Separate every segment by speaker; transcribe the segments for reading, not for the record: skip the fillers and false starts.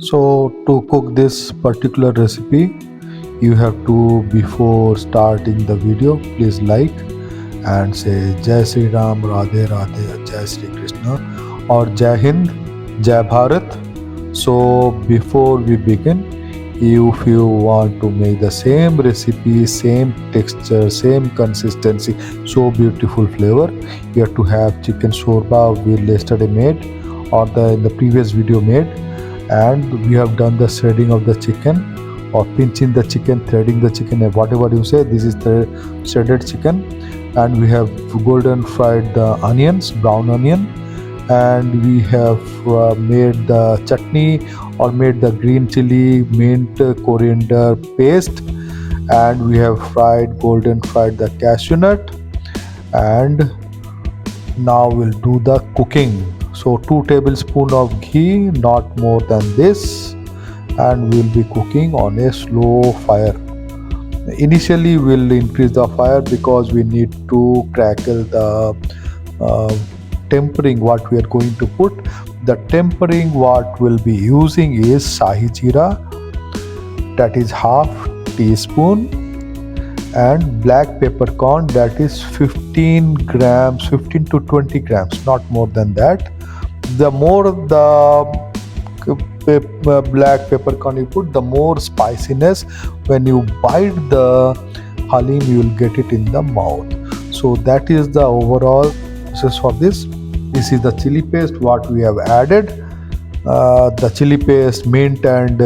Speaker 1: So to cook this particular recipe, you have to, before starting the video, please like and say Jai Sri Ram, Radhe Radhe, Jai Sri Krishna, or Jai Hind, Jai Bharat. So before we begin, if you want to make the same recipe, same texture, same consistency, so beautiful flavor, you have to have chicken shorba we yesterday made or in the previous video made, and we have done the shredding of the chicken or pinching the chicken, threading the chicken, whatever you say. This is the shredded chicken, and we have golden fried the onions, brown onion, and we have made the chutney or made the green chili, mint, coriander paste, and we have golden fried the cashew nut. And now we'll do the cooking. So 2 tablespoons of ghee, not more than this, and we'll be cooking on a slow fire. Initially we'll increase the fire because we need to crackle the uh, tempering what we are going to put. The tempering what we'll be using is shahi jeera, that is half teaspoon, and black peppercorn, that is 15 grams, 15 to 20 grams, not more than that. The more the black peppercorn you put, the more spiciness. When you bite the halim, you will get it in the mouth. So that is the overall process for this. This is the chili paste what we have added. The chili paste, mint, and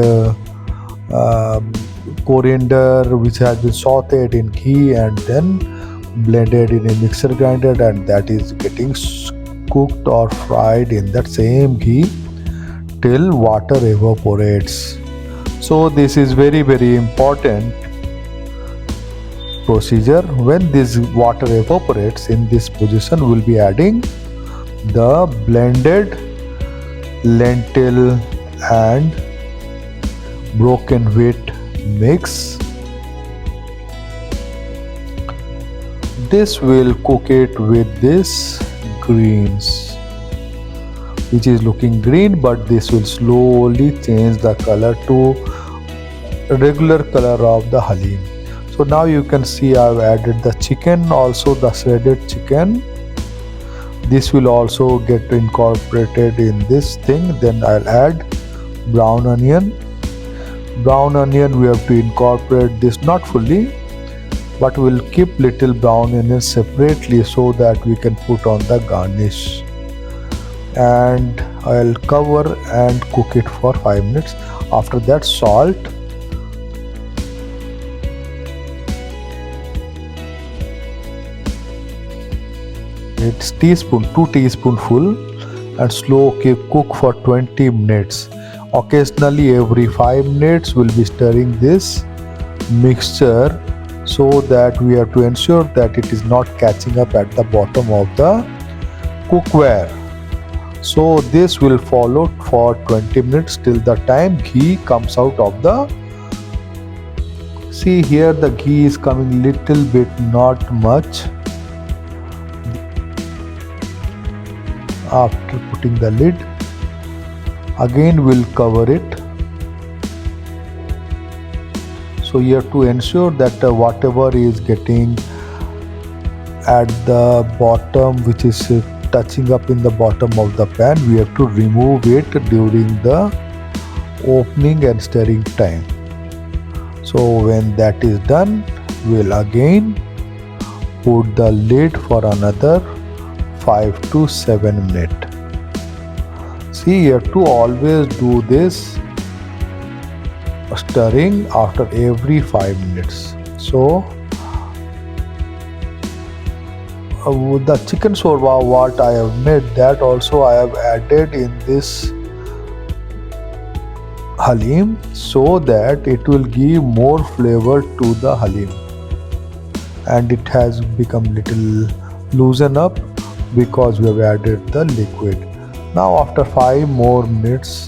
Speaker 1: coriander, which has been sauteed in ghee and then blended in a mixer grinder, and that is getting cooked or fried in that same ghee till water evaporates. So this is very important procedure. When this water evaporates, in this position we'll be adding the blended lentil and broken wheat mix. This will cook it with this greens, which is looking green, but this will slowly change the color to regular color of the halim. So now you can see I've added the chicken, also the shredded chicken. This will also get incorporated in this thing. Then I'll add brown onion. Brown onion, we have to incorporate this, not fully, but we'll keep little brown onion separately so that we can put on the garnish. And I'll cover and cook it for 5 minutes. After that, salt, it's teaspoon, 2 teaspoonful, and slow cook for 20 minutes. Occasionally every 5 minutes we'll be stirring this mixture, so that we have to ensure that it is not catching up at the bottom of the cookware. So this will follow for 20 minutes till the time ghee comes out of the, see here the ghee is coming little bit, not much. After putting the lid, again we'll cover it. So you have to ensure that whatever is getting at the bottom, which is touching up in the bottom of the pan, we have to remove it during the opening and stirring time. So when that is done, we'll again put the lid for another 5 to 7 minutes. See, you have to always do this stirring after every 5 minutes. So the chicken shorba what I have made, that also I have added in this halim, so that it will give more flavor to the halim, and it has become little loosen up because we have added the liquid. Now after 5 more minutes,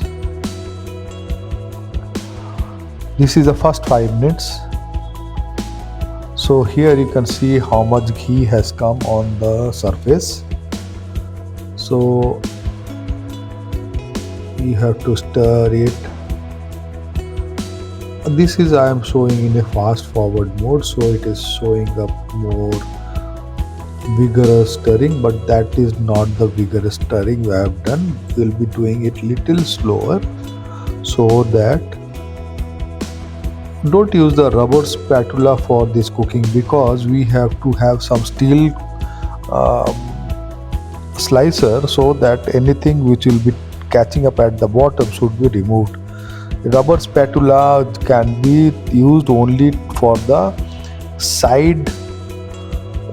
Speaker 1: this is the first 5 minutes. So here you can see how much ghee has come on the surface. So you have to stir it This is I am showing in a fast forward mode, so it is showing up more vigorous stirring, but that is not the vigorous stirring we have done. We'll be doing it little slower, so that don't use the rubber spatula for this cooking, because we have to have some steel um, slicer, so that anything which will be catching up at the bottom should be removed. Rubber spatula can be used only for the side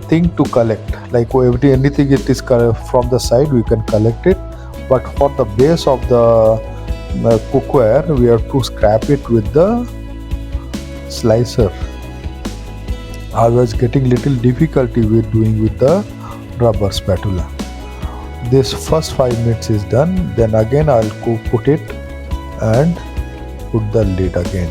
Speaker 1: thing to collect, like anything it is from the side we can collect it, but for the base of the cookware we have to scrap it with the slicer. I was getting little difficulty with doing with the rubber spatula. This first 5 minutes is done, then again I'll put it and put the lid again.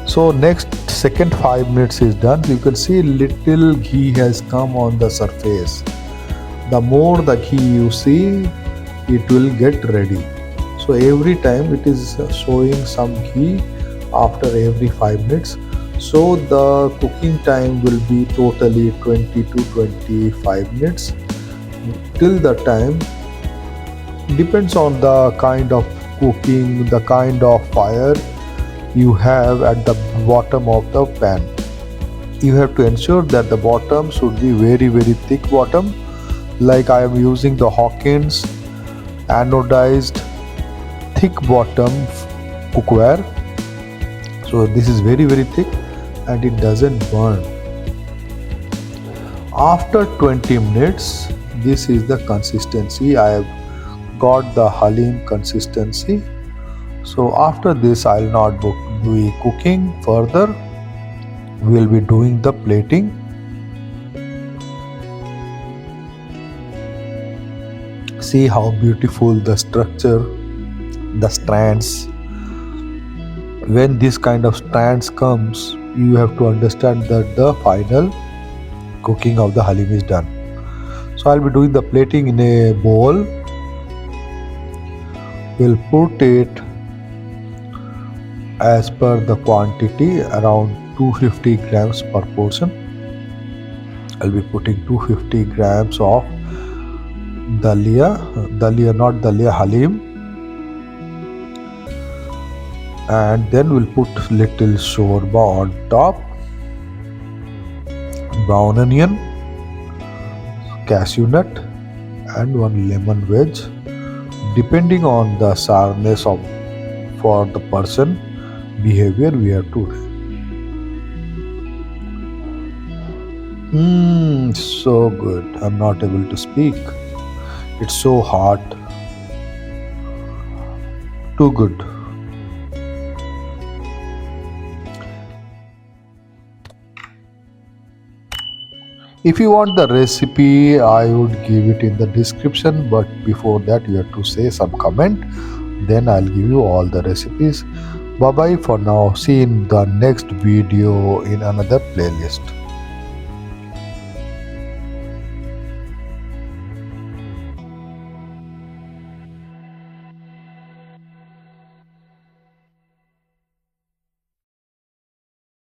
Speaker 1: So next second 5 minutes is done. You can see little ghee has come on the surface. The more the ghee you see, it will get ready. So every time it is showing some ghee after every 5 minutes. So the cooking time will be totally 20 to 25 minutes. Till the time, depends on the kind of cooking, the kind of fire you have at the bottom of the pan. You have to ensure that the bottom should be very thick bottom, like I am using the Hawkins anodized thick bottom cookware. So this is very thick and it doesn't burn. After 20 minutes, this is the consistency. I have got the halim consistency. So after this I'll not be cooking further. We'll be doing the plating. See how beautiful the structure, the strands. When this kind of strands comes, you have to understand that the final cooking of the halim is done. So I'll be doing the plating in a bowl. We'll put it as per the quantity, around 250 grams per portion. I'll be putting 250 grams of dalia, not dalia, halim, and then we'll put little shorba on top, brown onion, cashew nut, and one lemon wedge, depending on the sourness of for the person behavior we have to. So good. I'm not able to speak. It's so hot. Too good. If you want the recipe, I would give it in the description, but before that you have to say some comment, then I'll give you all the recipes. Bye bye for now. See you in the next video in another playlist.